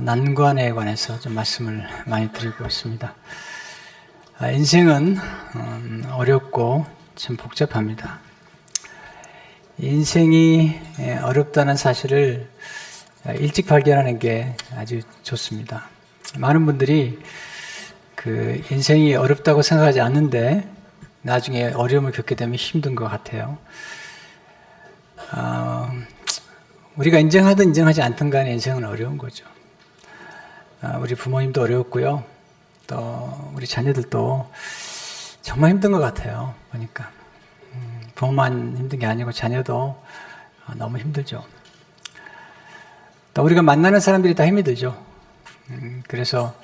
난관에 관해서 좀 말씀을 많이 드리고 있습니다. 인생은 어렵고 참 복잡합니다. 인생이 어렵다는 사실을 일찍 발견하는 게 아주 좋습니다. 많은 분들이 그 인생이 어렵다고 생각하지 않는데 나중에 어려움을 겪게 되면 힘든 것 같아요. 우리가 인정하든 인정하지 않든 간에 인생은 어려운 거죠. 우리 부모님도 어려웠고요. 또 우리 자녀들도 정말 힘든 것 같아요. 보니까 부모만 힘든 게 아니고 자녀도 너무 힘들죠. 또 우리가 만나는 사람들이 다 힘이 들죠. 그래서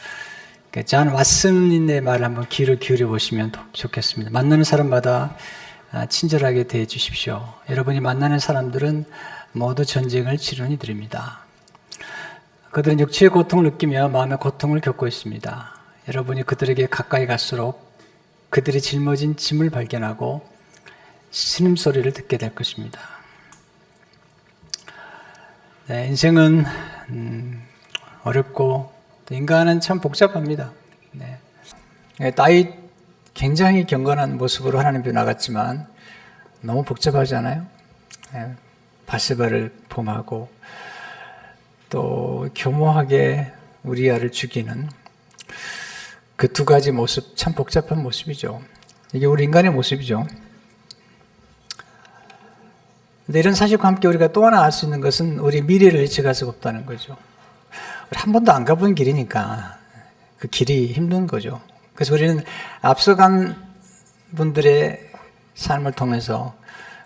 존 왓슨의 말을 한번 귀를 기울여 보시면 좋겠습니다. 만나는 사람마다 친절하게 대해 주십시오. 여러분이 만나는 사람들은 모두 전쟁을 치른 이들입니다. 그들은 육체의 고통을 느끼며 마음의 고통을 겪고 있습니다. 여러분이 그들에게 가까이 갈수록 그들이 짊어진 짐을 발견하고 신음소리를 듣게 될 것입니다. 네, 인생은 어렵고 인간은 참 복잡합니다. 네. 다윗 굉장히 경건한 모습으로 하나님 앞에 나갔지만 너무 복잡하지 않아요? 네. 바세바를 범하고 또 교모하게 우리아를 죽이는 그 두 가지 모습, 참 복잡한 모습이죠. 이게 우리 인간의 모습이죠. 근데 이런 사실과 함께 우리가 또 하나 알 수 있는 것은 우리 미래를 예측할 수가 없다는 거죠. 우리 한 번도 안 가본 길이니까 그 길이 힘든 거죠. 그래서 우리는 앞서간 분들의 삶을 통해서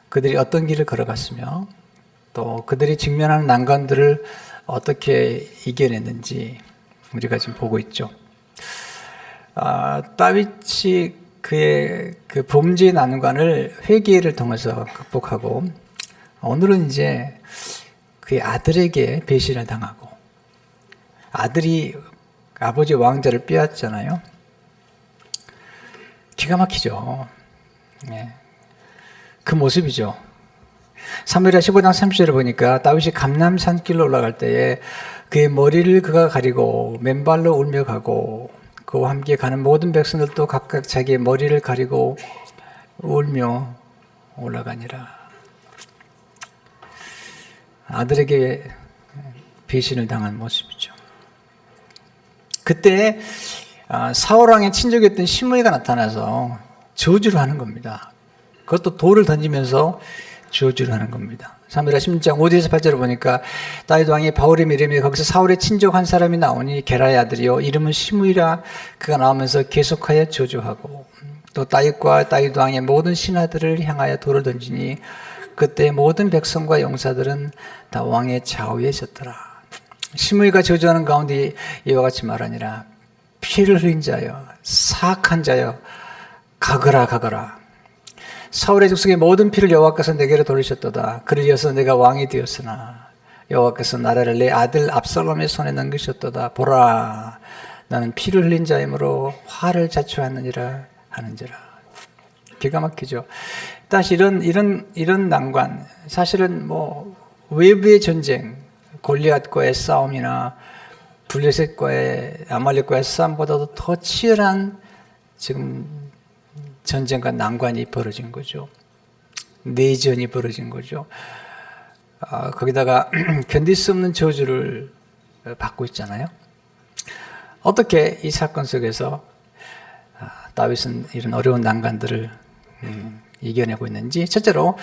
그들이 어떤 길을 걸어갔으며 또 그들이 직면하는 난관들을 어떻게 이겨냈는지 우리가 지금 보고 있죠. 다윗이 그의 그 범죄의 난관을 회개를 통해서 극복하고 오늘은 이제 그의 아들에게 배신을 당하고 아들이 아버지 왕자를 빼앗잖아요. 기가 막히죠. 네. 그 모습이죠. 사무엘하 15장 30절을 보니까 다윗이 감람산길로 올라갈 때에 그의 머리를 그가 가리고 맨발로 울며 가고 그와 함께 가는 모든 백성들도 각각 자기의 머리를 가리고 울며 올라가니라. 아들에게 배신을 당한 모습이죠. 그때 사울왕의 친족이었던 시므이가 나타나서 저주를 하는 겁니다. 그것도 돌을 던지면서 저주를 하는 겁니다. 사무엘하 16장 5절에서 8절을 보니까 다윗 왕이 바울의 이름에 거기서 사울의 친족 한 사람이 나오니 게라의 아들이요 이름은 시므이라. 그가 나오면서 계속하여 저주하고 또 다윗과 다윗 왕의 모든 신하들을 향하여 돌을 던지니 그때 모든 백성과 용사들은 다 왕의 좌우에 섰더라. 시므이가 저주하는 가운데 이와 같이 말하니라. 피를 흘린 자여 사악한 자여 가거라 가거라. 사울의 족속의 모든 피를 여호와께서 내게로 돌리셨도다. 그를 이어서 내가 왕이 되었으나 여호와께서 나라를 내 아들 압살롬의 손에 넘기셨도다. 보라, 나는 피를 흘린 자이므로 화를 자초하느니라 하는지라. 기가 막히죠. 다시 이런 난관, 사실은 뭐 외부의 전쟁, 골리앗과의 싸움이나 블레셋과의 아말렉과의 싸움보다도 더 치열한 지금 전쟁과 난관이 벌어진 거죠. 내전이 벌어진 거죠. 거기다가 견딜 수 없는 저주를 받고 있잖아요. 어떻게 이 사건 속에서 다윗은 이런 어려운 난관들을 이겨내고 있는지, 첫째로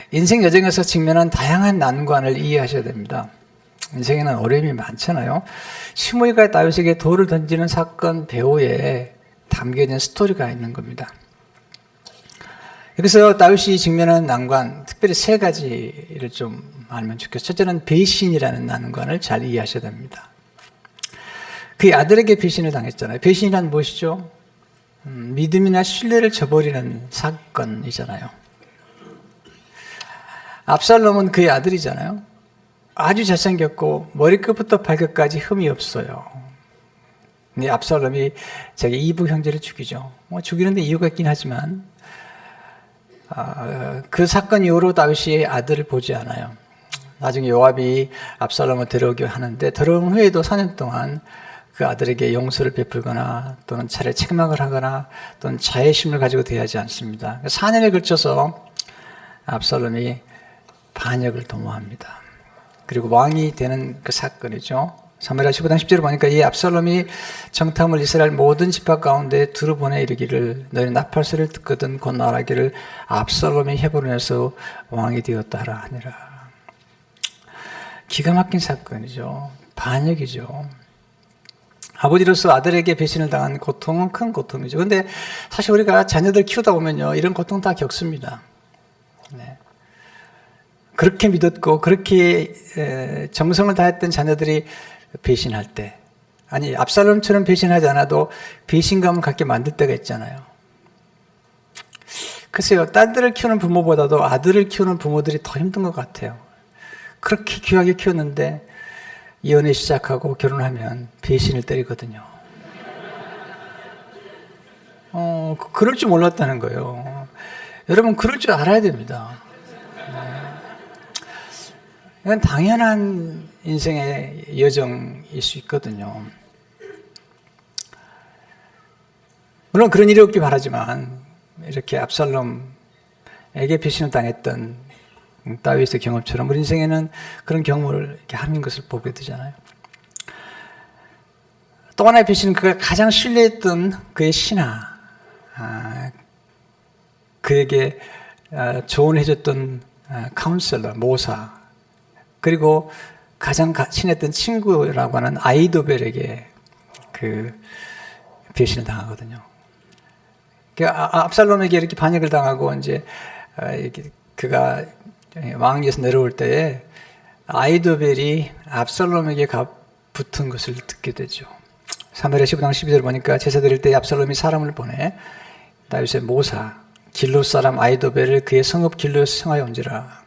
인생 여정에서 직면한 다양한 난관을 이해하셔야 됩니다. 인생에는 어려움이 많잖아요. 시므이가 다윗에게 돌을 던지는 사건 배후에 담겨진 스토리가 있는 겁니다. 그래서 다윗이 직면한 난관, 특별히 세 가지를 좀 알면 좋겠어요. 첫째는 배신이라는 난관을 잘 이해하셔야 됩니다. 그의 아들에게 배신을 당했잖아요. 배신이란 무엇이죠? 믿음이나 신뢰를 저버리는 사건이잖아요. 압살롬은 그의 아들이잖아요. 아주 잘생겼고 머리끝부터 발끝까지 흠이 없어요. 근데 압살롬이 자기 이부 형제를 죽이죠. 죽이는데 이유가 있긴 하지만 그 사건 이후로 다윗이 아들을 보지 않아요. 나중에 요압이 압살롬을 데려오게 하는데 들어온 후에도 4년 동안 그 아들에게 용서를 베풀거나 또는 차례 책망을 하거나 또는 자애심을 가지고 대하지 않습니다. 4년에 걸쳐서 압살롬이 반역을 도모합니다. 그리고 왕이 되는 그 사건이죠. 사무엘하 15장 10절을 보니까 이 압살롬이 정탐을 이스라엘 모든 지파 가운데 두루 보내 이르기를 너희는 나팔소리를 듣거든 곧 말하기를 압살롬이 헤브론에서 왕이 되었다 하라 하니라. 기가 막힌 사건이죠. 반역이죠. 아버지로서 아들에게 배신을 당한 고통은 큰 고통이죠. 그런데 사실 우리가 자녀들 키우다 보면요, 이런 고통 다 겪습니다. 네. 그렇게 믿었고 그렇게 정성을 다했던 자녀들이 배신할 때, 아니 압살롬처럼 배신하지 않아도 배신감을 갖게 만들 때가 있잖아요. 글쎄요, 딸들을 키우는 부모보다도 아들을 키우는 부모들이 더 힘든 것 같아요. 그렇게 귀하게 키웠는데 연애 시작하고 결혼하면 배신을 때리거든요. 그럴 줄 몰랐다는 거예요. 여러분, 그럴 줄 알아야 됩니다. 이건 당연한 인생의 여정일 수 있거든요. 물론 그런 일이 없기 바라지만 이렇게 압살롬에게 배신을 당했던 다윗의 경험처럼 우리 인생에는 그런 경험을 이렇게 하는 것을 보게 되잖아요. 또 하나의 배신은 그가 가장 신뢰했던 그의 신하, 그에게 조언해줬던 카운셀러, 모사, 그리고 가장 친했던 친구라고 하는 아이도벨에게 그 배신을 당하거든요. 압살롬에게 이렇게 반역을 당하고 이제 그가 왕위에서 내려올 때에 아이도벨이 압살롬에게 붙은 것을 듣게 되죠. 사무엘하 15장 12절 보니까 제사 드릴 때 압살롬이 사람을 보내 다윗의 모사 길롯 사람 아이도벨을 그의 성읍 길롯에 청하여 온지라.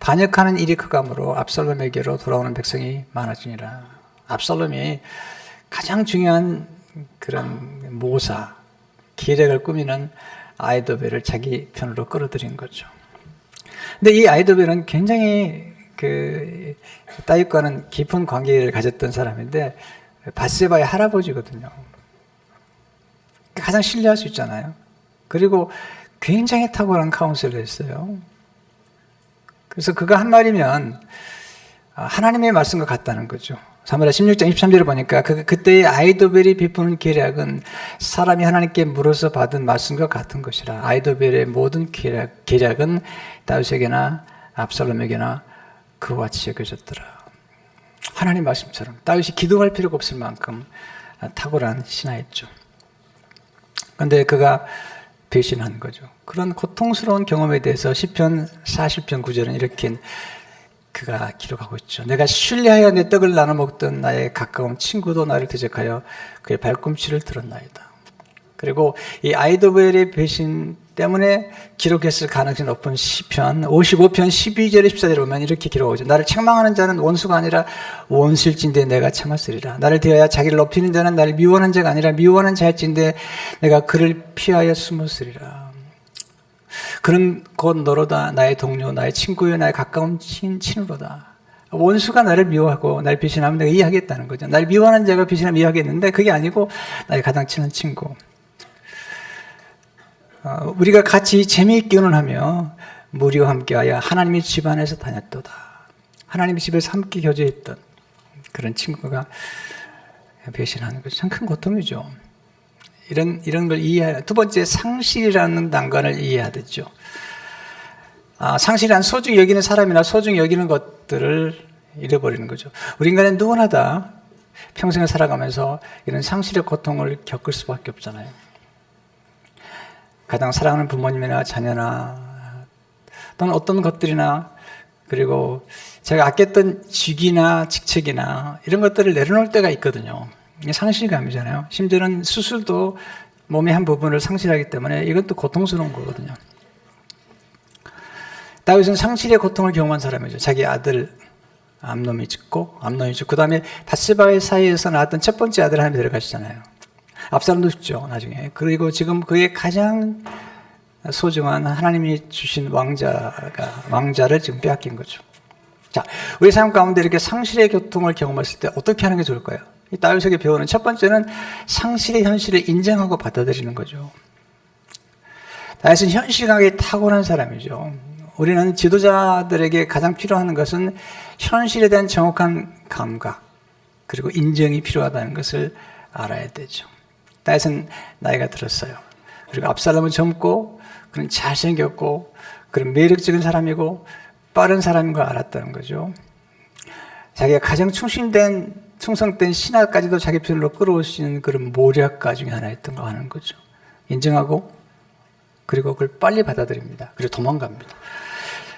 반역하는 일이 크감으로 압살롬에게로 돌아오는 백성이 많아지니라. 압살롬이 가장 중요한 그런 모사, 기획을 꾸미는 아이도벨을 자기 편으로 끌어들인 거죠. 근데 이 아이도벨은 굉장히 다윗과는 깊은 관계를 가졌던 사람인데 밧세바의 할아버지거든요. 가장 신뢰할 수 있잖아요. 그리고 굉장히 탁월한 카운셀을 했어요. 그래서 그가 한 말이면 하나님의 말씀과 같다는 거죠. 사무엘하 16장 23절을 보니까 그때의 아이도벨이 베푸는 계략은 사람이 하나님께 물어서 받은 말씀과 같은 것이라. 아이도벨의 모든 계략은 다윗에게나 압살롬에게나 그와 같이 여겨졌더라. 하나님 말씀처럼 다윗이 기도할 필요가 없을 만큼 탁월한 신하였죠. 그런데 그가 배신한 거죠. 그런 고통스러운 경험에 대해서 시편 40편 9절은 이렇게 그가 기록하고 있죠. 내가 신뢰하여 내 떡을 나눠 먹던 나의 가까운 친구도 나를 대적하여 그의 발꿈치를 들었나이다. 그리고 이 아이도벨의 배신 때문에 기록했을 가능성이 높은 시편 55편 12절에 14절에 보면 이렇게 기록하죠. 나를 책망하는 자는 원수가 아니라 원수일진데 내가 참았으리라. 나를 대하여 자기를 높이는 자는 나를 미워하는 자가 아니라 미워하는 자일진데 내가 그를 피하여 숨었으리라. 그는 곧 너로다. 나의 동료, 나의 친구요, 나의 가까운 친으로다. 원수가 나를 미워하고 나를 배신하면 내가 이해하겠다는 거죠. 나를 미워하는 자가 배신하면 이해하겠는데 그게 아니고 나의 가장 친한 친구. 우리가 같이 재미있게 의논하며 무리와 함께하여 하나님의 집안에서 다녔도다. 하나님의 집에서 함께 교제했던 그런 친구가 배신하는 것이 참 큰 고통이죠. 이런 걸 이해해야. 두 번째, 상실이라는 난관을 이해해야 되죠. 상실이란 소중히 여기는 사람이나 소중히 여기는 것들을 잃어버리는 거죠. 우리 인간은 누구나 다 평생을 살아가면서 이런 상실의 고통을 겪을 수밖에 없잖아요. 가장 사랑하는 부모님이나 자녀나 또는 어떤 것들이나 그리고 제가 아꼈던 직위나 직책이나 이런 것들을 내려놓을 때가 있거든요. 이게 상실감이잖아요. 심지어는 수술도 몸의 한 부분을 상실하기 때문에 이것도 고통스러운 거거든요. 다윗은 상실의 고통을 경험한 사람이죠. 자기 아들 암논이 죽고 그 다음에 밧세바의 사이에서 낳았던 첫 번째 아들 하나님이 데려가시잖아요. 압살롬도 죽죠, 나중에. 그리고 지금 그의 가장 소중한 하나님이 주신 왕자를 지금 빼앗긴 거죠. 자, 우리 삶 가운데 이렇게 상실의 고통을 경험했을 때 어떻게 하는 게 좋을까요? 이 다윗에게 배우는 첫 번째는 상실의 현실을 인정하고 받아들이는 거죠. 다윗은 현실감이 탁월한 사람이죠. 우리는 지도자들에게 가장 필요한 것은 현실에 대한 정확한 감각, 그리고 인정이 필요하다는 것을 알아야 되죠. 다윗은 나이가 들었어요. 그리고 압살롬은 젊고, 그는 잘생겼고, 그런 매력적인 사람이고, 빠른 사람인 걸 알았다는 거죠. 자기가 가장 충성된 신하까지도 자기 편으로 끌어올 수 있는 그런 모략가 중에 하나였던 거 아는 거죠. 인정하고, 그리고 그걸 빨리 받아들입니다. 그리고 도망갑니다.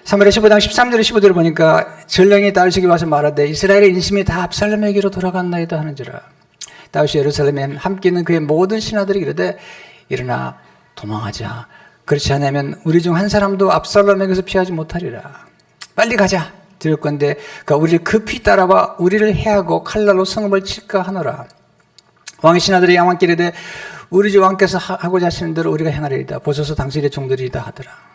사무엘 15장 13절 15절을 보니까 전령이 다윗에게 와서 말하되 이스라엘의 인심이 다 압살롬에게로 돌아갔나이다 하는지라. 다윗이 예루살렘에 함께 있는 그의 모든 신하들이 이르되 일어나 도망하자. 그렇지 않으면 우리 중 한 사람도 압살롬에게서 피하지 못하리라. 빨리 가자. 들을 건데 그가 우리를 급히 따라와 우리를 해하고 칼날로 성읍을 칠까 하노라. 왕의 신하들이 왕께 이르되 우리 주 왕께서 하고자 하시는 대로 우리가 행하리이다. 보소서 당신의 종들이다 하더라.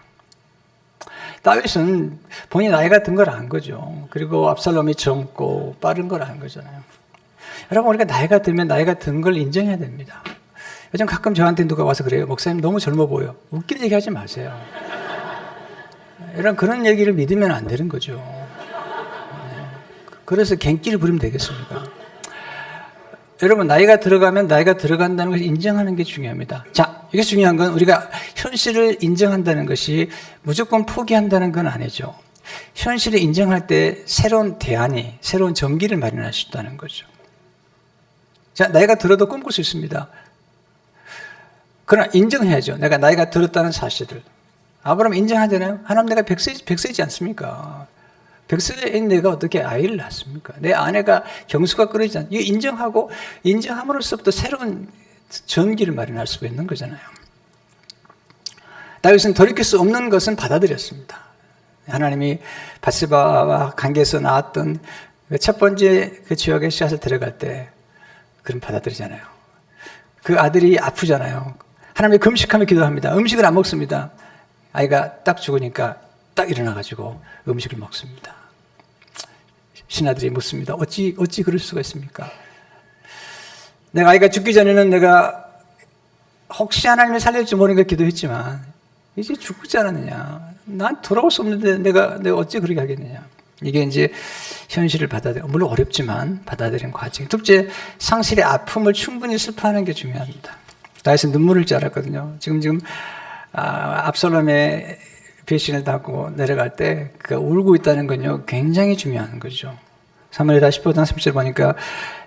다윗은 본인이 나이가 든 걸 안 거죠. 그리고 압살롬이 젊고 빠른 걸 안 거잖아요. 여러분, 우리가 나이가 들면 나이가 든 걸 인정해야 됩니다. 요즘 가끔 저한테 누가 와서 그래요. 목사님 너무 젊어 보여. 웃긴 얘기 하지 마세요. 이런 그런 얘기를 믿으면 안 되는 거죠. 그래서 갱끼를 부리면 되겠습니까? 여러분, 나이가 들어가면 나이가 들어간다는 것을 인정하는 게 중요합니다. 자, 이게 중요한 건 우리가 현실을 인정한다는 것이 무조건 포기한다는 건 아니죠. 현실을 인정할 때 새로운 대안이, 새로운 전기를 마련할 수 있다는 거죠. 자, 나이가 들어도 꿈꿀 수 있습니다. 그러나 인정해야죠. 내가 나이가 들었다는 사실을. 아브라함 인정하잖아요. 하나님, 내가 100세지 않습니까? 100세인 내가 어떻게 아이를 낳습니까? 내 아내가 경수가 끓이지 않, 이거 인정하고, 인정함으로써부터 새로운 전기를 마련할 수가 있는 거잖아요. 다윗은 돌이킬 수 없는 것은 받아들였습니다. 하나님이 바세바와 관계에서 나왔던 첫 번째 그 지역의 씨앗을 들어갈 때, 그럼 받아들이잖아요. 그 아들이 아프잖아요. 하나님이 금식하며 기도합니다. 음식을 안 먹습니다. 아이가 딱 죽으니까 딱 일어나가지고 음식을 먹습니다. 신하들이 묻습니다. 어찌 그럴 수가 있습니까? 내가 아이가 죽기 전에는 내가 혹시 하나님이 살릴지 모르니까 기도했지만 이제 죽지 않았느냐. 난 돌아올 수 없는데 내가 어찌 그렇게 하겠느냐. 이게 이제 현실을 물론 어렵지만 받아들이는 과정. 둘째, 상실의 아픔을 충분히 슬퍼하는 게 중요합니다. 다윗은 눈물을 흘리지 않았거든요. 지금 압살롬의 배신을 당하고 내려갈 때 그가 울고 있다는 건요 굉장히 중요한 거죠. 사무엘하 15장 30절 보니까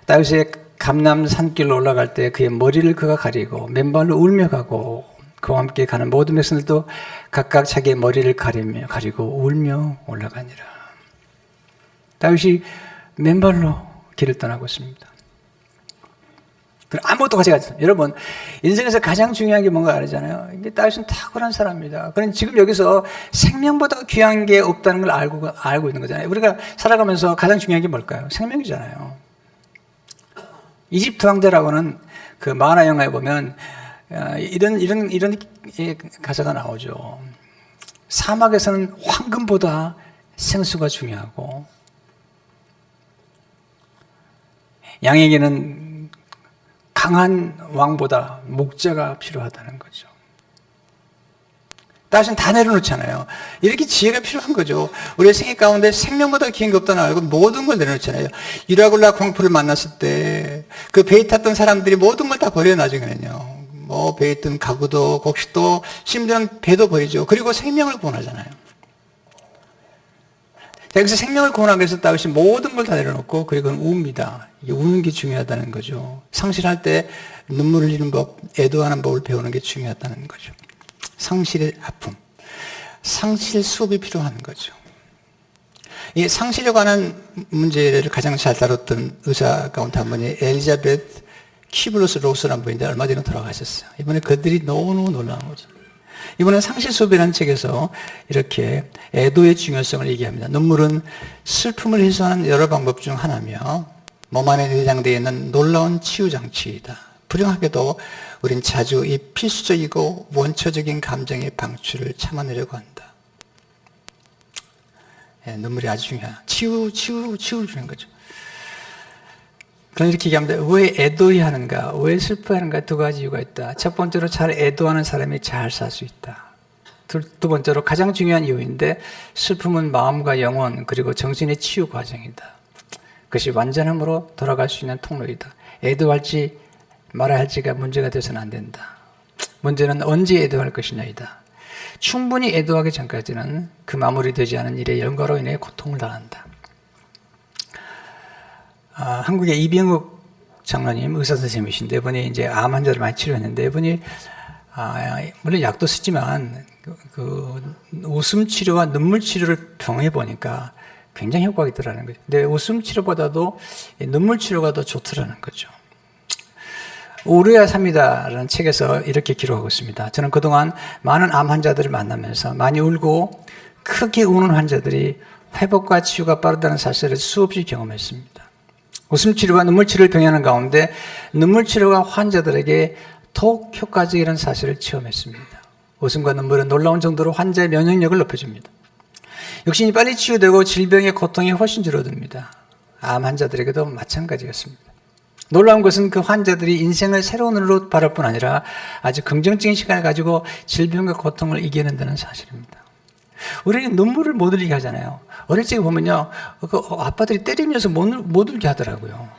다윗의 감람 산길로 올라갈 때 그의 머리를 그가 가리고 맨발로 울며 가고 그와 함께 가는 모든 백성들도 각각 자기의 머리를 가리고 울며 올라가니라. 다윗이 맨발로 길을 떠나고 있습니다. 아무것도 가져가지 않습니다. 여러분, 인생에서 가장 중요한 게 뭔가 알잖아요. 이게 다윗은 탁월한 사람입니다. 그럼 지금 여기서 생명보다 귀한 게 없다는 걸 알고 있는 거잖아요. 우리가 살아가면서 가장 중요한 게 뭘까요? 생명이잖아요. 이집트 왕자라고는 그 만화 영화에 보면 이런 가사가 나오죠. 사막에서는 황금보다 생수가 중요하고 양에게는 강한 왕보다 목자가 필요하다는 거죠. 다윗은 다 내려놓잖아요. 이렇게 지혜가 필요한 거죠. 우리의 생애 가운데 생명보다 귀한 게 없다는 알고 모든 걸 내려놓잖아요. 유라굴라 광포를 만났을 때 그 배에 탔던 사람들이 모든 걸 다 버려요. 나중에는요. 뭐 배에 있던 가구도 곡식도 심지어는 배도 버리죠. 그리고 생명을 구원하잖아요. 자, 여기서 생명을 구원하기 위해서 다윗이 모든 걸 다 내려놓고 그리고 웁니다. 이게 우는 게 중요하다는 거죠. 상실할 때 눈물을 흘리는 법, 애도하는 법을 배우는 게 중요하다는 거죠. 상실의 아픔, 상실 수업이 필요한 거죠. 이 상실에 관한 문제를 가장 잘 다뤘던 의사 가운데 한 분이 엘리자베트 키블러스 로스라는 분인데 얼마 전에 돌아가셨어요. 이번에 그들이 너무너무 놀라운 거죠. 이번에 상실 수업이라는 책에서 이렇게 애도의 중요성을 얘기합니다. 눈물은 슬픔을 해소하는 여러 방법 중 하나며 몸 안에 내장되어 있는 놀라운 치유장치이다. 불행하게도 우린 자주 이 필수적이고 원초적인 감정의 방출을 참아내려고 한다. 눈물이 아주 중요해요. 치유주는 거죠. 그럼 이렇게 얘기합니다. 왜 애도하는가? 왜 슬퍼하는가? 두 가지 이유가 있다. 첫 번째로 잘 애도하는 사람이 잘 살 수 있다. 두 번째로 가장 중요한 이유인데 슬픔은 마음과 영혼 그리고 정신의 치유 과정이다. 그것이 완전함으로 돌아갈 수 있는 통로이다. 애도할지 말아야 할지가 문제가 돼서는 안 된다. 문제는 언제 애도할 것이냐이다. 충분히 애도하기 전까지는 그 마무리되지 않은 일의 연과로 인해 고통을 당한다. 한국의 이병욱 장로님 의사 선생님이신데 이분이 이제 암 환자를 많이 치료했는데 이분이 물론 약도 쓰지만 그 웃음 치료와 눈물 치료를 병해 보니까 굉장히 효과가 있더라는 거죠. 근데 웃음 치료보다도 눈물 치료가 더 좋더라는 거죠. 울어야 삽니다라는 책에서 이렇게 기록하고 있습니다. 저는 그동안 많은 암 환자들을 만나면서 많이 울고 크게 우는 환자들이 회복과 치유가 빠르다는 사실을 수없이 경험했습니다. 웃음 치료와 눈물 치료를 병행하는 가운데 눈물 치료가 환자들에게 더욱 효과적이라는 사실을 체험했습니다. 웃음과 눈물은 놀라운 정도로 환자의 면역력을 높여줍니다. 육신이 빨리 치유되고 질병의 고통이 훨씬 줄어듭니다. 암 환자들에게도 마찬가지였습니다. 놀라운 것은 그 환자들이 인생을 새로운 눈으로 바랄 뿐 아니라 아주 긍정적인 시간을 가지고 질병과 고통을 이겨낸다는 사실입니다. 우리는 눈물을 못 흘리게 하잖아요. 어릴 적에 보면요, 아빠들이 때리면서 못 울게 하더라고요.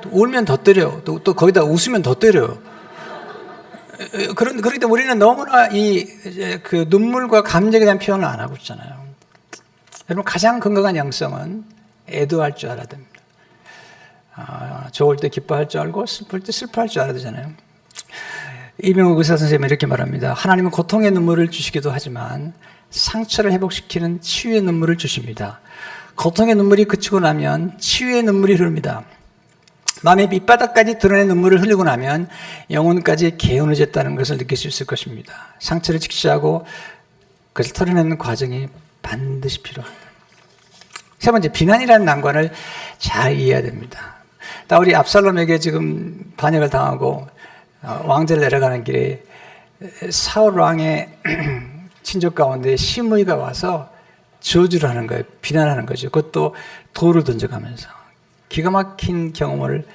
또 울면 더 때려요. 또 거기다 웃으면 더 때려요. 그런데 우리는 너무나 그 눈물과 감정에 대한 표현을 안 하고 있잖아요. 여러분, 가장 건강한 영성은 애도할 줄 알아야 됩니다. 좋을 때 기뻐할 줄 알고 슬플 때 슬퍼할 줄 알아야 되잖아요. 이병욱 의사 선생님은 이렇게 말합니다. 하나님은 고통의 눈물을 주시기도 하지만 상처를 회복시키는 치유의 눈물을 주십니다. 고통의 눈물이 그치고 나면 치유의 눈물이 흐릅니다. 마음의 밑바닥까지 드러낸 눈물을 흘리고 나면 영혼까지 개운해졌다는 것을 느낄 수 있을 것입니다. 상처를 직시하고 그것을 털어내는 과정이 반드시 필요합니다. 세 번째, 비난이라는 난관을 잘 이해해야 됩니다. 다윗이 압살롬에게 지금 반역을 당하고 왕좌를 내려가는 길에 사울 왕의 친족 가운데 시므이가 와서 저주를 하는 거예요. 비난하는 거죠. 그것도 돌을 던져가면서. 기가 막힌 경험을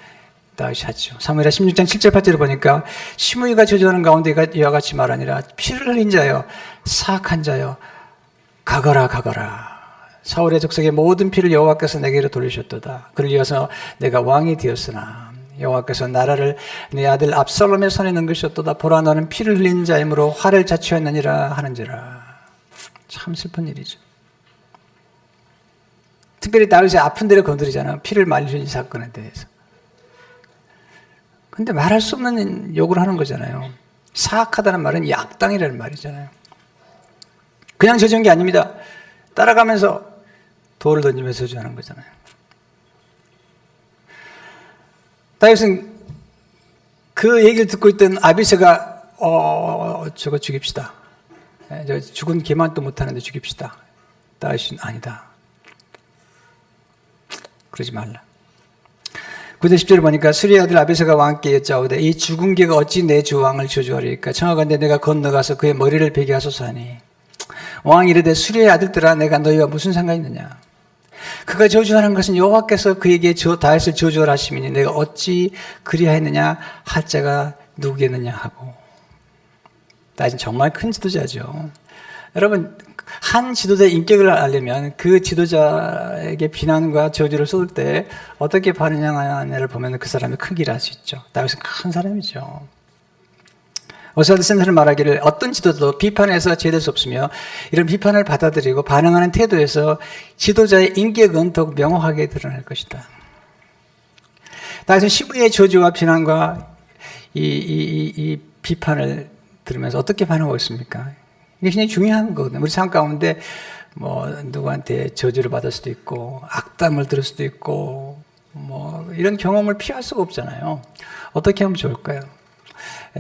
다윗이 하죠. 사무엘하 16장 7절 8절을 보니까 시므이가 저주하는 가운데 이와 같이 말하니라. 피를 흘린 자여, 사악한 자여, 가거라. 사울의 족속의 모든 피를 여호와께서 내게로 돌리셨도다. 그를 이어서 내가 왕이 되었으나 여호와께서 나라를 내 아들 압살롬의 손에 넘기셨도다. 보라, 너는 피를 흘린 자이므로 화를 자초했느니라 하는지라. 참 슬픈 일이죠. 특별히 다윗의 아픈 데를 건드리잖아요. 피를 많이 흘린 사건에 대해서. 근데 말할 수 없는 욕을 하는 거잖아요. 사악하다는 말은 약당이라는 말이잖아요. 그냥 저지른 게 아닙니다. 따라가면서 돌을 던지면서 저주하는 거잖아요. 다윗은 그 얘기를 듣고 있던 아비새가 저거 죽입시다. 저 죽은 개만도 못하는데 죽입시다. 다윗은 아니다. 그러지 말라. 9절 10절을 보니까 수리의 아들 아비새가 왕께 여짜오되 이 죽은 개가 어찌 내 주 왕을 저주하리까? 청하건대 내가 건너가서 그의 머리를 베게 하소서 하니 왕이 이르되 수리의 아들들아 내가 너희와 무슨 상관이 있느냐? 그가 저주하는 것은 여호와께서 그에게 다윗을 저주하라 하심이니 내가 어찌 그리하였느냐 할 자가 누구겠느냐 하고. 다윗은 정말 큰 지도자죠. 여러분, 한 지도자의 인격을 알려면 그 지도자에게 비난과 저주를 쏟을 때 어떻게 반응하느냐를 보면 그 사람의 크기를 알 수 있죠. 다윗은 큰 사람이죠. 오스왈드 센터는 말하기를 어떤 지도자도 비판에서 제대할 수 없으며 이런 비판을 받아들이고 반응하는 태도에서 지도자의 인격은 더욱 명확하게 드러날 것이다. 다윗은 시므이의 저주와 비난과 이 비판을 들으면서 어떻게 반응하고 있습니까? 이게 굉장히 중요한 거거든요. 우리 삶 가운데 누구한테 저주를 받을 수도 있고 악담을 들을 수도 있고 이런 경험을 피할 수가 없잖아요. 어떻게 하면 좋을까요?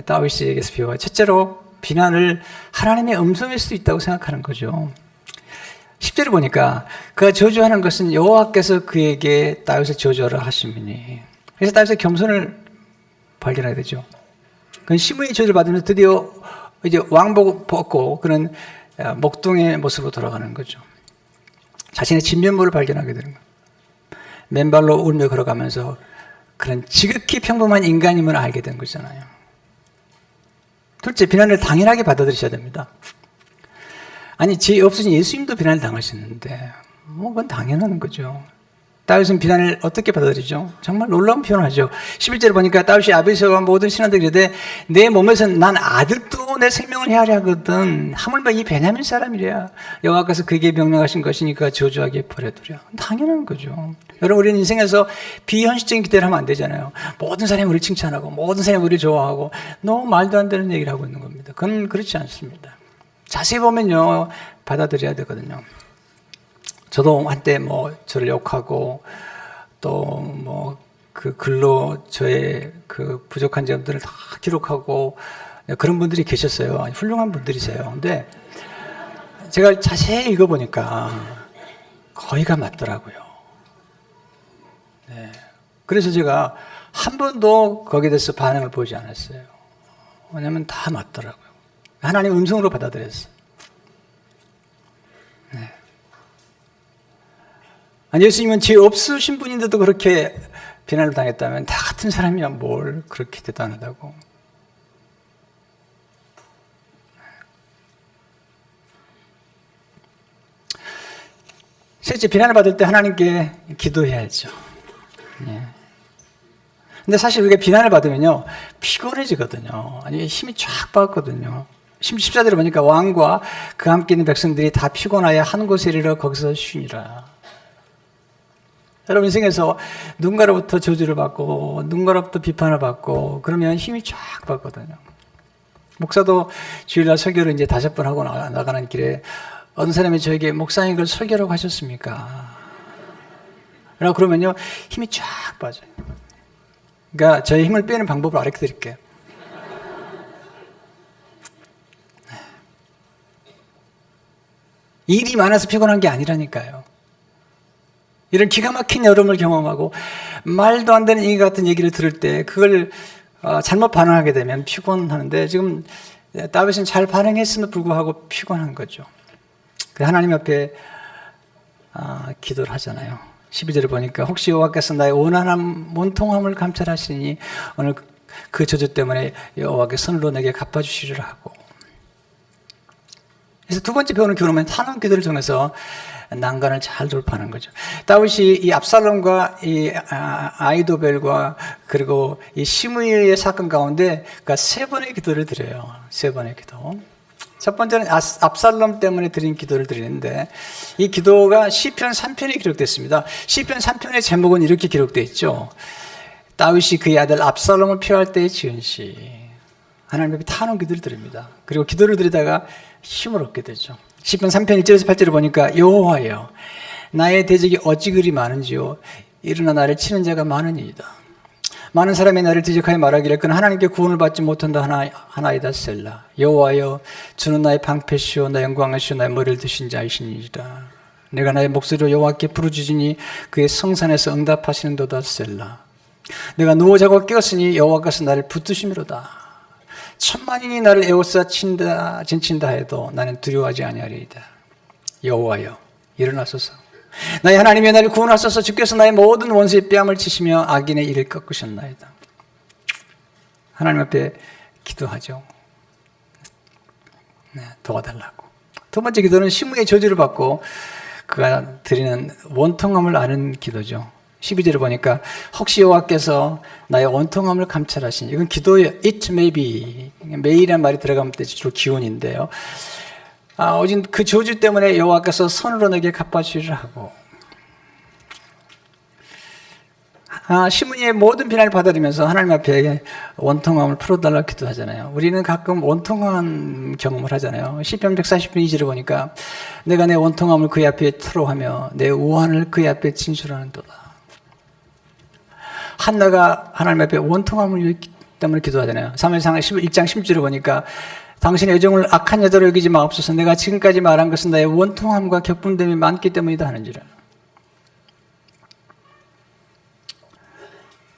다윗에게서 배워요. 첫째로 비난을 하나님의 음성일 수도 있다고 생각하는 거죠. 10절을 보니까 그가 저주하는 것은 여호와께서 그에게 다윗을 저주하라 하심이니. 그래서 다윗의 겸손을 발견하게 되죠. 그는 시므이의 저주를 받으면서 드디어 이제 왕복 벗고 그는 목동의 모습으로 돌아가는 거죠. 자신의 진면모를 발견하게 되는 거예요. 맨발로 울며 걸어가면서 그런 지극히 평범한 인간임을 알게 된 거잖아요. 둘째, 비난을 당연하게 받아들이셔야 됩니다. 아니, 죄 없으신 예수님도 비난을 당하셨는데 그건 당연한 거죠. 다윗은 비난을 어떻게 받아들이죠? 정말 놀라운 표현하죠. 11절에 보니까 다윗이 아비새와 모든 신하들이 이르되 내 몸에서는 난 아들도 내 생명을 헤아려 하거든. 하물며 이 베냐민 사람이랴. 여호와께서 그에게 명령하신 것이니까 저주하게 버려두랴. 당연한 거죠. 여러분, 우리는 인생에서 비현실적인 기대를 하면 안 되잖아요. 모든 사람이 우리를 칭찬하고 모든 사람이 우리를 좋아하고 너무 말도 안 되는 얘기를 하고 있는 겁니다. 그건 그렇지 않습니다. 자세히 보면요, 받아들여야 되거든요. 저도 한때 저를 욕하고 또 그 글로 저의 그 부족한 점들을 다 기록하고 그런 분들이 계셨어요. 훌륭한 분들이세요. 근데 제가 자세히 읽어보니까 거의가 맞더라고요. 네. 그래서 제가 한 번도 거기에 대해서 반응을 보이지 않았어요. 왜냐면 다 맞더라고요. 하나님 음성으로 받아들였어요. 네. 아니, 예수님은 죄 없으신 분인데도 그렇게 비난을 당했다면 다 같은 사람이야 뭘 그렇게 대단하다고. 실제 비난을 받을 때 하나님께 기도해야죠. 예. 근데 사실 우리가 비난을 받으면요, 피곤해지거든요. 아니, 힘이 쫙 빠졌거든요. 14절에 보니까 왕과 그 함께 있는 백성들이 다 피곤하여 한 곳에 이르러 거기서 쉬니라. 여러분, 인생에서 누군가로부터 저주를 받고 누군가로부터 비판을 받고 그러면 힘이 쫙 빠거든요. 목사도 주일날 설교를 이제 5번 하고 나가는 길에 어떤 사람이 저에게 목사님 그걸 설교라고 하셨습니까? 라고 그러면요, 힘이 쫙 빠져요. 그러니까 저의 힘을 빼는 방법을 알려 드릴게요. 일이 많아서 피곤한 게 아니라니까요. 이런 기가 막힌 여름을 경험하고 말도 안 되는 이 같은 얘기를 들을 때 그걸 잘못 반응하게 되면 피곤하는데 지금 다윗은 잘 반응했음에도 불구하고 피곤한 거죠. 하나님 앞에 기도를 하잖아요. 12절에 보니까 혹시 여호와께서 나의 원한함 원통함을 감찰하시니 오늘 그 저주 때문에 여호와께서 손으로 내게 갚아주시리라 하고. 그래서 두 번째 배우는 교훈은 탄원 기도를 통해서 난관을 잘 돌파하는 거죠. 다윗이 이 압살롬과 이 아이도벨과 그리고 이 시므이의 사건 가운데 그러니까 3번의 기도를 드려요. 3번의 기도. 첫 번째는 압살롬 때문에 드린 기도를 드리는데 이 기도가 시편 3편에 기록됐습니다. 시편 3편의 제목은 이렇게 기록되어 있죠. 다윗이 그의 아들 압살롬을 피할 때의 지은 시. 하나님 앞에 탄원 기도를 드립니다. 그리고 기도를 드리다가 힘을 얻게 되죠. 시편 3편 1절에서 8절을 보니까 여호와여 나의 대적이 어찌 그리 많은지요 일어나 나를 치는 자가 많으니이다. 많은 사람이 나를 대적하여 말하기를 그는 하나님께 구원을 받지 못한다 하나이다 셀라. 여호와여 주는 나의 방패시오 나의 영광이시오 나의 머리를 드신 자이시니이다. 내가 나의 목소리로 여호와께 부르짖으니 그의 성산에서 응답하시는도다 셀라. 내가 누워 자고 깨었으니 여호와께서 나를 붙드심이로다. 천만인이 나를 에워싸 진친다 해도 나는 두려워하지 아니하리이다. 여호와여 일어나소서. 나의 하나님이 나를 구원하소서. 주께서 나의 모든 원수의 뺨을 치시며 악인의 이를 꺾으셨나이다. 하나님 앞에 기도하죠. 네, 도와달라고. 두 번째 기도는 시므의 저주를 받고 그가 드리는 원통함을 아는 기도죠. 12절을 보니까 혹시 여호와께서 나의 원통함을 감찰하시니 이건 기도예요. It may be. may이라는 말이 들어가면 주로 기원인데요. 오직 그 저주 때문에 여호와께서 손으로 내게 갚아주시리라 하고 시므이의 모든 비난을 받아들이면서 하나님 앞에 원통함을 풀어달라고 기도하잖아요. 우리는 가끔 원통한 경험을 하잖아요. 시편 140편 2절을 보니까 내가 내 원통함을 그의 앞에 토로하며 내 우환을 그의 앞에 진술하는도다. 한나가 하나님 앞에 원통함을 때문에 기도하잖아요. 사무엘상 1장 10절을 보니까 당신의 애정을 악한 여자로 여기지 마옵소서. 내가 지금까지 말한 것은 나의 원통함과 격분됨이 많기 때문이다 하는지라.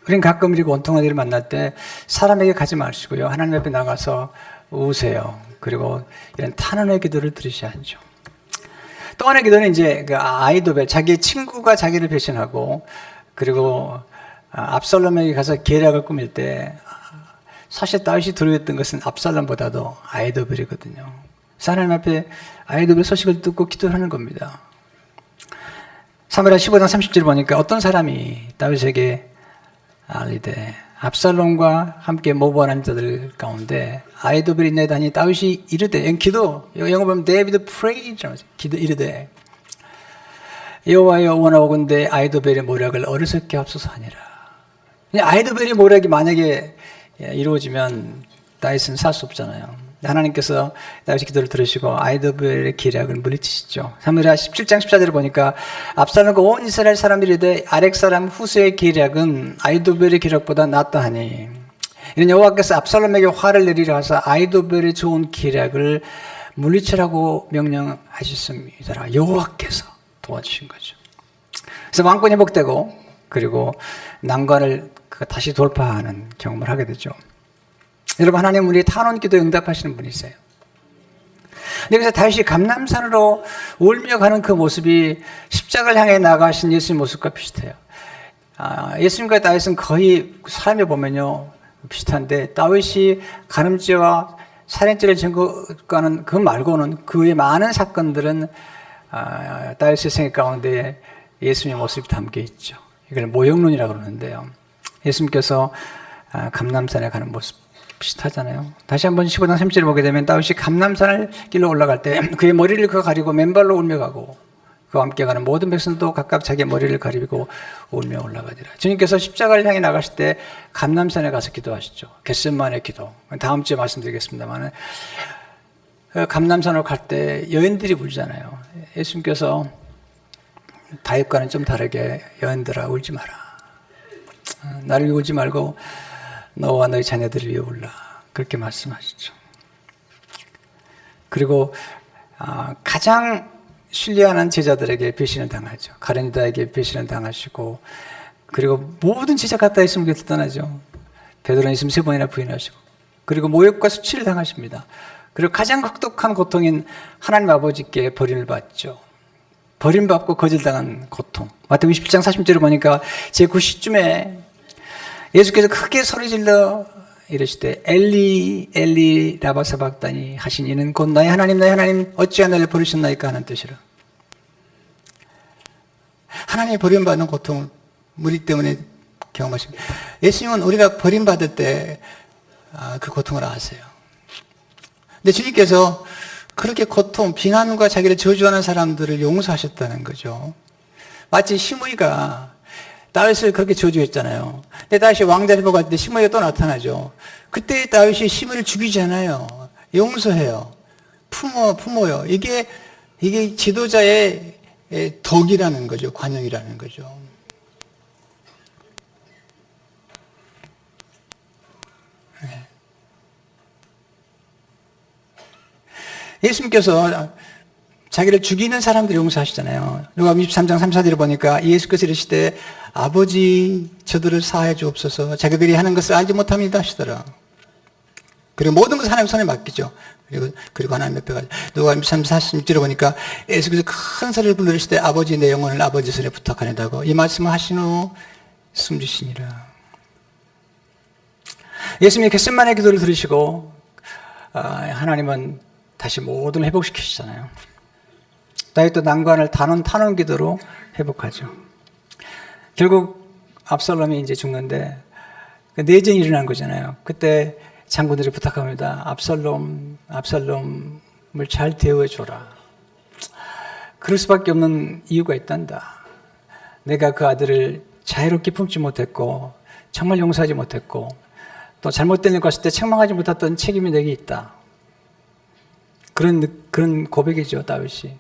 우린 가끔 이렇게 원통한 일을 만날 때 사람에게 가지 마시고요. 하나님 앞에 나가서 우세요. 그리고 이런 탄원의 기도를 드리셔야죠. 또 하나의 기도는 이제 그 아이도벨, 자기의 친구가 자기를 배신하고, 그리고 압살롬에게 가서 계략을 꾸밀 때, 사실 다윗이 두려웠던 것은 압살롬보다도 아이도벨이거든요. 그래서 하나님 앞에 아이도벨 소식을 듣고 기도를 하는 겁니다. 사무엘하 15장 30절 보니까 어떤 사람이 다윗에게 알리되 압살롬과 함께 모부하는 자들 가운데 아이도벨이 있나이다니 다윗이 이르되, 기도, 영어 보면 데이비드 프레이드, 기도 이르되 여호와여 원하오건대 아이도벨의 모략을 어리석게 하옵소서 하니라. 아이도벨의 모략이 만약에 이루어지면 다윗은 살 수 없잖아요. 하나님께서 다윗의 기도를 들으시고 아이도벨의 계략을 물리치시죠. 사무엘하 17장 14절을 보니까 압살롬과 온 이스라엘 사람들이 이르되 아렉 사람 후세의 계략은 아이도벨의 계략보다 낫다 하니 이는 여호와께서 압살롬에게 화를 내리려 하사 아이도벨의 좋은 계략을 물리치라고 명령하셨습니다. 여호와께서 도와주신 거죠. 그래서 왕권이 회복되고 그리고 난관을 다시 돌파하는 경험을 하게 되죠. 여러분, 하나님은 우리의 탄원 기도에 응답하시는 분이세요. 그래서 다윗이 감람산으로 울며 가는 그 모습이 십자가를 향해 나가신 예수님 모습과 비슷해요. 예수님과 다윗은 거의 삶에 보면요 비슷한데, 다윗이 간음죄와 살인죄를 증거하는 그 말고는 그의 많은 사건들은 다윗의 생애 가운데 예수님의 모습이 담겨 있죠. 이걸 모형론이라고 그러는데요. 예수님께서 감람산에 가는 모습 비슷하잖아요. 다시 한번 15장 30절을 보게 되면 다윗이 감람산을 길로 올라갈 때 그의 머리를 그가 가리고 맨발로 울며 가고 그와 함께 가는 모든 백성도 각각 자기의 머리를 가리고 울며 올라가더라. 주님께서 십자가를 향해 나가실 때 감람산에 가서 기도하시죠. 겟세마네 기도. 다음 주에 말씀드리겠습니다만 감람산으로 갈 때 여인들이 울잖아요. 예수님께서 다윗과는 좀 다르게 여인들아 울지 마라. 나를 위해 울지 말고 너와 너희 자녀들을 위해 울라. 그렇게 말씀하시죠. 그리고 가장 신뢰하는 제자들에게 배신을 당하죠. 가룟유다에게 배신을 당하시고, 그리고 모든 제자 갖다 있으면 곁을 떠나죠. 베드로는 있으면 3번이나 부인하시고, 그리고 모욕과 수치를 당하십니다. 그리고 가장 혹독한 고통인 하나님 아버지께 버림을 받죠. 버림받고 거절당한 고통. 마태복음 27장 40절을 보니까 제9시쯤에 예수께서 크게 소리질러 이르시되 엘리 엘리 라마 사박다니 하신 이는 곧 나의 하나님 어찌하여 나를 버리셨나이까 하는 뜻이라. 하나님의 버림받는 고통을 우리 때문에 경험하십니다. 예수님은 우리가 버림받을 때 그 고통을 아세요. 근데 주님께서 그렇게 고통, 비난과 자기를 저주하는 사람들을 용서하셨다는 거죠. 마치 시므이가 다윗을 그렇게 저주했잖아요. 근데 다윗이 왕자를 보고 갈 때 시므이가 또 나타나죠. 그때 다윗이 시므이를 죽이지 않아요. 용서해요. 품어요. 이게 지도자의 덕이라는 거죠. 관용이라는 거죠. 네. 예수님께서 자기를 죽이는 사람들을 용서하시잖아요. 누가복음 23장 3, 4절을 보니까 예수께서 이르시되 아버지 저들을 사하여 주옵소서 자기들이 하는 것을 알지 못합니다 하시더라. 그리고 모든 것을 하나님 손에 맡기죠. 그리고 하나님 옆에 가죠. 누가복음 23장 46절을 보니까 예수께서 큰 소리를 부르시되 아버지 내 영혼을 아버지 손에 부탁하는다고 이 말씀을 하신 후 숨지시니라. 예수님이 겟세마네 기도를 들으시고 하나님은 다시 모든 회복시키시잖아요. 다윗도 난관을 탄원 기도로 회복하죠. 결국 압살롬이 이제 죽는데 내전이 일어난 거잖아요. 그때 장군들이 부탁합니다. 압살롬을 잘 대우해줘라. 그럴 수밖에 없는 이유가 있단다. 내가 그 아들을 자유롭게 품지 못했고 정말 용서하지 못했고 또 잘못된 일 갔을 때 책망하지 못했던 책임이 내게 있다. 그런 고백이죠, 다윗이.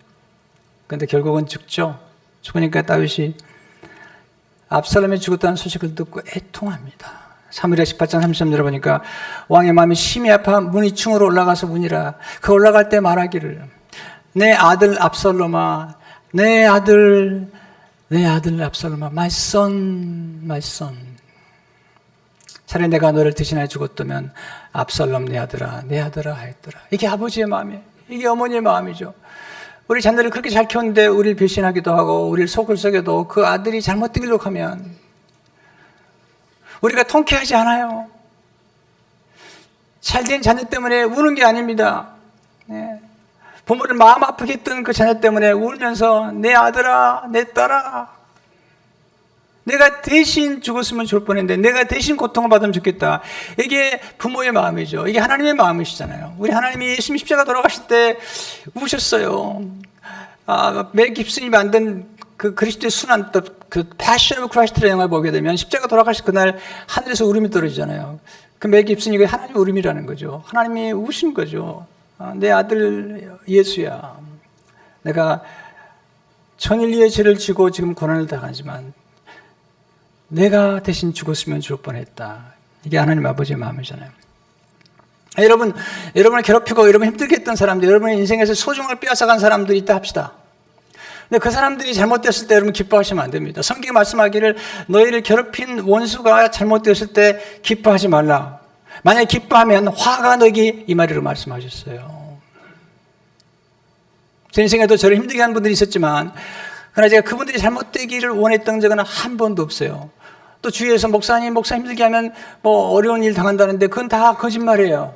그런데 결국은 죽죠. 죽으니까 다윗이 압살롬이 죽었다는 소식을 듣고 애통합니다. 사무엘하 18장 33절을 보니까 왕의 마음이 심히 아파 문이 층으로 올라가서 문이라. 그 올라갈 때 말하기를 내 아들 압살롬아, 내 아들 압살롬아, my son. 차라리 내가 너를 대신하여 죽었다면 압살롬 내 아들아 하였더라. 이게 아버지의 마음이에요. 이게 어머니의 마음이죠. 우리 자녀를 그렇게 잘 키웠는데 우리를 배신하기도 하고 우리를 속을 썩여도 그 아들이 잘못된 길로 가면 우리가 통쾌하지 않아요. 잘된 자녀 때문에 우는 게 아닙니다. 네. 부모를 마음 아프게 했던 그 자녀 때문에 울면서 내 아들아, 내 딸아, 내가 대신 죽었으면 좋을 뻔했는데 내가 대신 고통을 받으면 좋겠다. 이게 부모의 마음이죠. 이게 하나님의 마음이시잖아요. 우리 하나님이 예수님 십자가 돌아가실 때 우셨어요. 멜 깁슨이 만든 그 그리스도의 순환, 그 패션 오브 크라이스트라는 영화를 보게 되면 십자가 돌아가실 그날 하늘에서 울음이 떨어지잖아요. 그 멜 깁슨이 그 하나님의 울음이라는 거죠. 하나님이 우신 거죠. 내 아들 예수야, 내가 천일리의 죄를 지고 지금 고난을 당하지만 내가 대신 죽었으면 죽을 뻔했다. 이게 하나님 아버지의 마음이잖아요. 여러분을 괴롭히고 여러분 힘들게 했던 사람들, 여러분의 인생에서 소중을 빼앗아간 사람들이 있다 합시다. 근데 그 사람들이 잘못됐을 때 여러분 기뻐하시면 안 됩니다. 성경이 말씀하기를 너희를 괴롭힌 원수가 잘못됐을 때 기뻐하지 말라. 만약에 기뻐하면 화가 너기 이말이라고 말씀하셨어요. 제 인생에도 저를 힘들게 한 분들이 있었지만 그러나 제가 그분들이 잘못되기를 원했던 적은 한 번도 없어요. 또 주위에서 목사님 힘들게 하면 뭐 어려운 일 당한다는데 그건 다 거짓말이에요.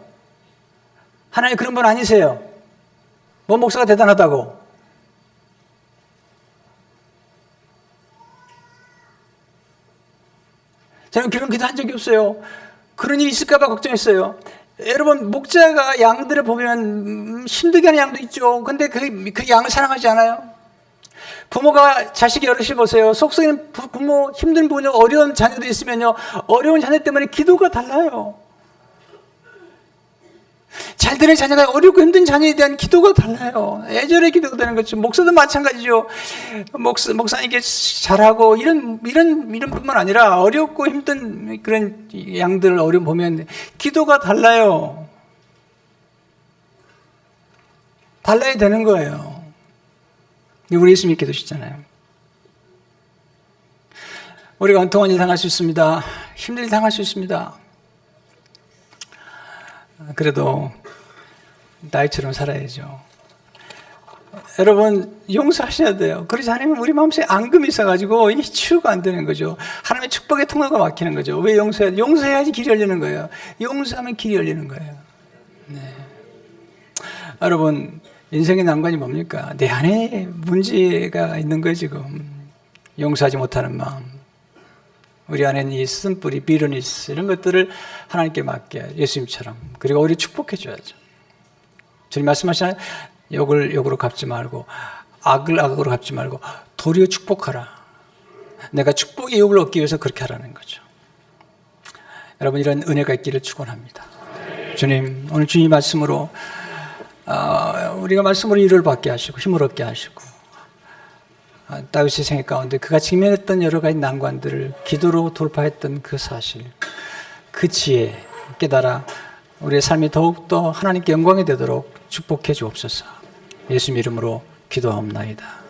하나님 그런 분 아니세요. 뭐 목사가 대단하다고. 저는 그런 기도한 적이 없어요. 그런 일이 있을까 봐 걱정했어요. 여러분, 목자가 양들을 보면 힘들게 하는 양도 있죠. 근데 그 양을 사랑하지 않아요? 부모가 자식이 어르신 보세요. 속썩이는 부모, 힘든 부모, 어려운 자녀들이 있으면요, 어려운 자녀 때문에 기도가 달라요. 잘 되는 자녀가 어렵고 힘든 자녀에 대한 기도가 달라요. 애절의 기도가 되는 거죠. 목사도 마찬가지죠. 목사님께 잘하고 이런 뿐만 아니라 어렵고 힘든 그런 양들을 어려움 보면 기도가 달라요. 달라야 되는 거예요. 우리 예수 믿게 되시잖아요. 우리가 원통한 일 당할 수 있습니다. 힘든 일 당할 수 있습니다. 그래도 나이처럼 살아야죠. 여러분, 용서하셔야 돼요. 그렇지 않으면 우리 마음속에 앙금이 있어가지고 이게 치유가 안 되는 거죠. 하나님의 축복의 통로가 막히는 거죠. 왜 용서해야지 길이 열리는 거예요. 용서하면 길이 열리는 거예요. 네. 여러분, 인생의 난관이 뭡니까? 내 안에 문제가 있는 거예요, 지금. 용서하지 못하는 마음. 우리 안에는 이 쓴뿌리, 비르니스 이런 것들을 하나님께 맡겨야 예수님처럼. 그리고 우리 축복해 줘야죠. 주님 말씀하시나요? 욕을 욕으로 갚지 말고 악을 악으로 갚지 말고 도리어 축복하라. 내가 축복의 욕을 얻기 위해서 그렇게 하라는 거죠. 여러분, 이런 은혜가 있기를 축원합니다. 주님, 오늘 주님 말씀으로 우리가 말씀으로 위로를 받게 하시고 힘을 얻게 하시고 다윗의 생애 가운데 그가 직면했던 여러 가지 난관들을 기도로 돌파했던 그 사실, 그 지혜 깨달아 우리의 삶이 더욱더 하나님께 영광이 되도록 축복해 주옵소서. 예수님 이름으로 기도하옵나이다.